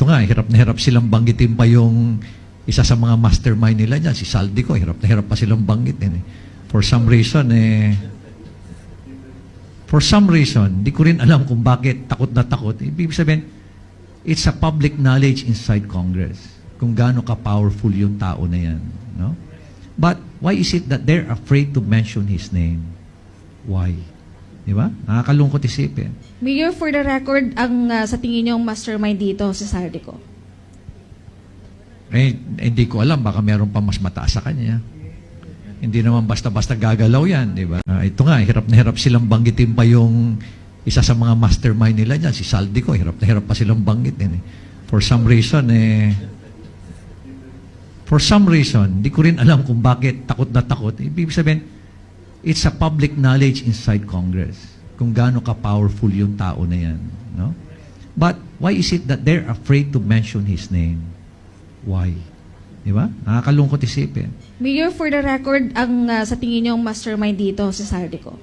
nga, hirap na hirap silang banggitin pa yung isa sa mga mastermind nila dyan, si Saldico, hirap na hirap pa silang banggitin. For some reason, di ko rin alam kung bakit takot na takot. Ibig sabihin, it's a public knowledge inside Congress kung gaano ka-powerful yung tao na yan. No? But why is it that they're afraid to mention his name? Why? Di ba? Nakakalungkot isipin. Mayor, for the record, ang sa tingin niyo ang mastermind dito si Saldico? Hindi ko alam. Baka meron pa mas mataas sa kanya. Hindi naman basta-basta gagalaw yan. Di ba? Ito nga, hirap na hirap silang banggitin pa yung isa sa mga mastermind nila dyan, si Saldico. Hirap na hirap pa silang banggitin. For some reason, di ko rin alam kung bakit takot na takot. Ibig sabihin, it's a public knowledge inside Congress kung gaano ka-powerful yung tao na yan. No? But why is it that they're afraid to mention his name? Why? Di ba? Nakakalungkot isipin. Mayor, for the record, ang sa tingin niyo ang mastermind dito si Saldico?